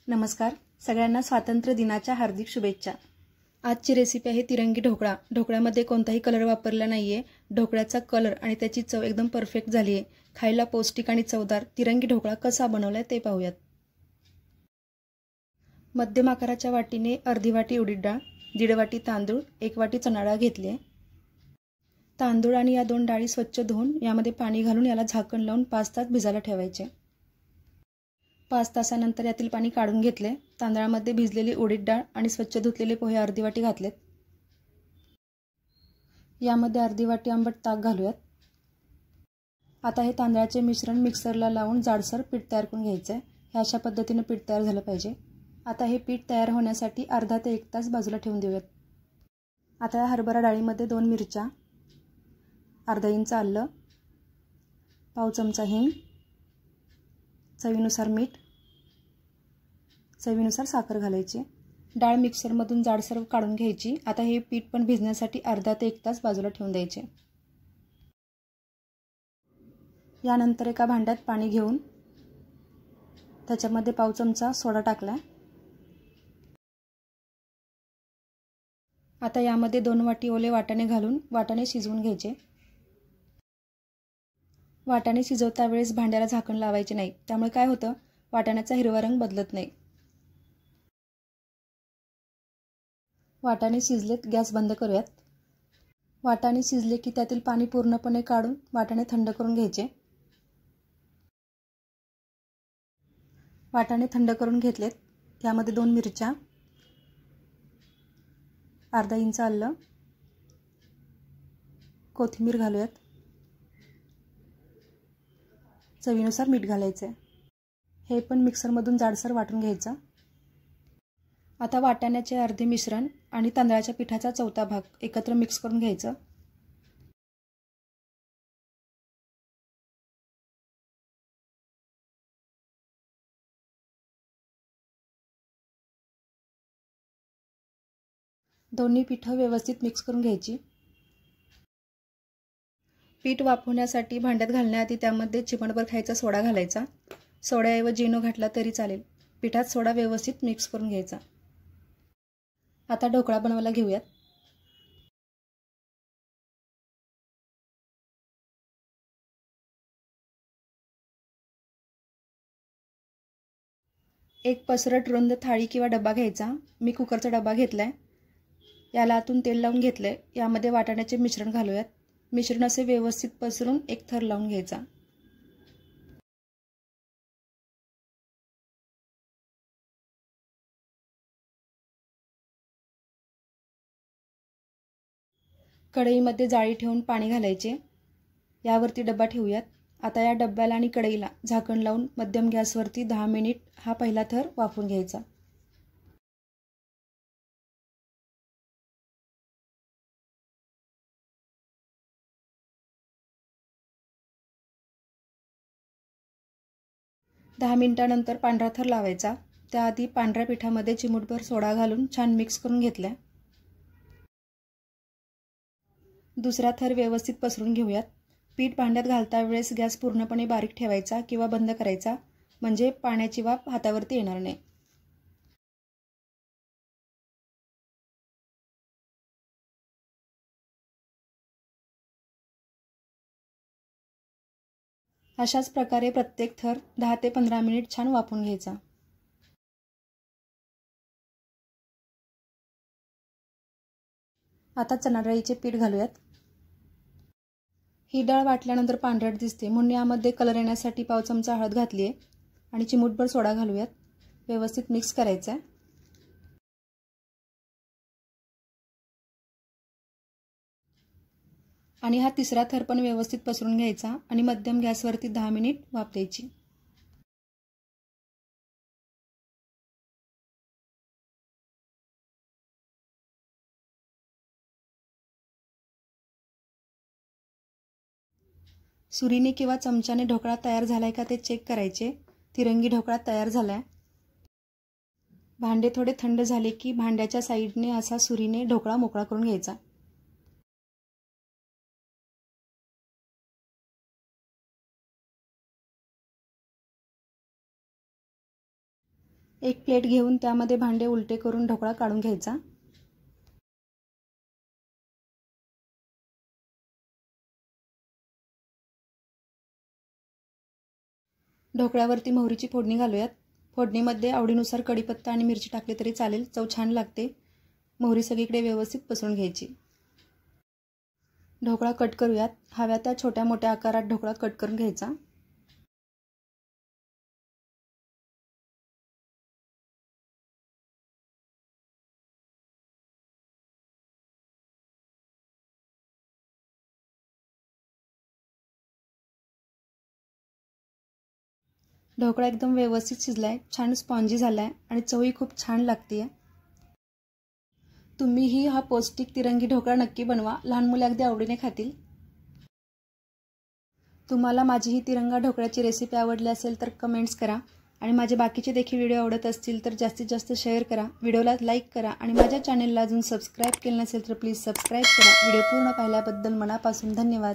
नमस्कार, सगळ्यांना स्वातंत्र्य दिनाच्या हार्दिक शुभेच्छा। आजची रेसिपी आहे तिरंगी ढोकळा। ढोकळ्यामध्ये कोणताही कलर वापरला नाहीये। ढोकळ्याचा कलर आणि त्याची चव एकदम परफेक्ट झाली आहे। खायला पौष्टिक आणि चवदार तिरंगी ढोकळा कसा बनवलाय ते पाहूयात। मध्यम आकाराच्या वाटीने अर्धी वाटी उडीद डाळ, दीड वाटी तांदूळ, 1 वाटी चणा डाळ घेतली आहे। तांदूळ आणि या दोन डाळी स्वच्छ धुवून यामध्ये पाणी घालून याला झाकण लावून 5 तास भिजायला ठेवायचे। 5 तासानंतर यातील पाणी काढून घेतले। तांदळामध्ये भिजलेली उडीद डाळ आणि स्वच्छ धुतलेले पोहे अर्धी वाटी घातलेत। यामध्ये अर्धी वाटी आंबट ताक घालूयात। आता हे तांदळाचे मिश्रण मिक्सरला लावून जाडसर पीठ तयार करून घ्यायचे आहे। हे अशा पद्धतीने पीठ तयार झालं पाहिजे। आता हे पीठ तयार होण्यासाठी अर्धा ते 1 तास बाजूला ठेवून देऊयात। आता या हरभरा डाळीमध्ये 2 मिरच्या, अर्धा इंच आलं, पाव चमचा हिंग, चवीनुसार मीठ, चवीनुसार साखर घालायची। डाळ मिक्सरमधून जाडसर काढून घ्यायची। आता हे पीठ पण भिजण्यासाठी अर्धा ते 1 तास बाजूला ठेवून द्यायचे। यानंतर एका भांड्यात पाणी घेऊन त्याच्यामध्ये पाव चमचा सोडा टाकला। आता यामध्ये 2 वाटी ओले वाटाणे घालून वाटाणे शिजवून घ्यायचे। वाटाणे शिजवता वेळेस भांड्याला झाकण लावायचे नाही, त्यामुळे काय होतं, वाटाण्याचा हिरवा रंग बदलत नाही। वाटाणे शिजलेत, गॅस बंद करूयात। वाटाणे शिजले की त्यातील पाणी पूर्णपणे काढून वाटाणे थंड करून घ्यायचे। वाटाणे थंड करून घेतलेत। यामध्ये 2 मिरच्या, अर्धा इंच आलं, कोथिंबीर घालूयात, चवीनुसार मीठ घालायचे। हे पण मिक्सरमधून जाडसर वाटून घ्यायचं। आता वाटाण्याचे अर्धे मिश्रण आणि तांदळाच्या पिठाचा चौथा भाग एकत्र मिक्स करून घ्यायचं। दोन्ही पिठं व्यवस्थित मिक्स करून घ्यायची। पीठ वाफवण्यासाठी भांड्यात घालण्याआधी त्यामध्ये चिमटभर खायचा सोडा घालायचा। सोड्याऐवजी इनो घातला तरी चालेल। पिठात सोडा व्यवस्थित मिक्स करून घ्यायचा। आता ढोकळा बनवायला घेऊयात। एक पसरट रुंद थाळी किंवा डबा घ्यायचा। मी कुकरचा डबा घेतलाय। याला आतून तेल लावून घेतलंय। यामध्ये वाटाण्याचे मिश्रण घालूयात। मिश्रण असे व्यवस्थित पसरून एक थर लावून घ्यायचा। कढईमध्ये जाळी ठेवून पाणी घालायचे। यावरती डबा ठेवूयात। आता या डब्याला आणि कढईला झाकण लावून मध्यम गॅसवरती 10 मिनिट हा पहिला थर वाफवून घ्यायचा। दहा मिनिटांनंतर पांढरा थर लावायचा। त्याआधी पांढऱ्या पिठामध्ये चिमूटभर सोडा घालून छान मिक्स करून घेतला। दुसरा थर व्यवस्थित पसरून घेऊयात। पीठ भांड्यात घालता वेळेस गॅस पूर्णपणे बारीक ठेवायचा किंवा बंद करायचा, म्हणजे पाण्याची वाफ हातावरती येणार नाही। अशाच प्रकारे प्रत्येक थर 10 ते 15 मिनिट छान वाफवून घ्यायचा। आता चणा डाळीचे पीठ घालूयात। ही डाळ वाटल्यानंतर पांढरट दिसते, म्हणून यामध्ये कलर येण्यासाठी पाव चमचा हळद घातली आहे आणि चिमूटभर सोडा घालूयात। व्यवस्थित मिक्स करायचं आहे। आणि हा तिसरा थर पण व्यवस्थित पसरून घ्यायचा आणि मध्यम गॅसवरती 10 मिनिट वाफ द्यायची। सुरीने किंवा चमच्याने ढोकळा तयार झालाय का ते चेक करायचे। तिरंगी ढोकळा तयार झालाय। भांडे थोडे थंड झाले की भांड्याच्या साईडने असा सुरीने ढोकळा मोकळा करून घ्यायचा। एक प्लेट घेऊन त्यामध्ये भांडे उलटे करून ढोकळा काढून घ्यायचा। ढोकळ्यावरती मोहरीची फोडणी घालूयात। फोडणीमध्ये आवडीनुसार कढीपत्ता आणि मिरची टाकली तरी चालेल, चव छान लागते। मोहरी सगळीकडे व्यवस्थित पसरून घ्यायची। ढोकळा कट करूयात। हव्या त्या छोट्या मोठ्या आकारात ढोकळा कट करून घ्यायचा। ढोकळा एकदम व्यवस्थित शिजलाय, छान स्पॉन्जी झालाय आणि चवही खूप छान लागतेय। तुम्हीही हा पौष्टिक तिरंगी ढोकळा नक्की बनवा, लहान मुले अगदी आवडीने खातील। तुम्हाला माझी ही तिरंगा ढोकळ्याची रेसिपी आवडली असेल तर कमेंट्स करा आणि माझे बाकीचे देखील व्हिडिओ आवडत असतील तर जास्तीत जास्त शेअर करा, व्हिडिओला लाईक करा आणि माझ्या चॅनलला अजून सबस्क्राईब केले नसेल तर प्लीज सबस्क्राईब करा। व्हिडिओ पूर्ण पाहिल्याबद्दल मनापासून धन्यवाद।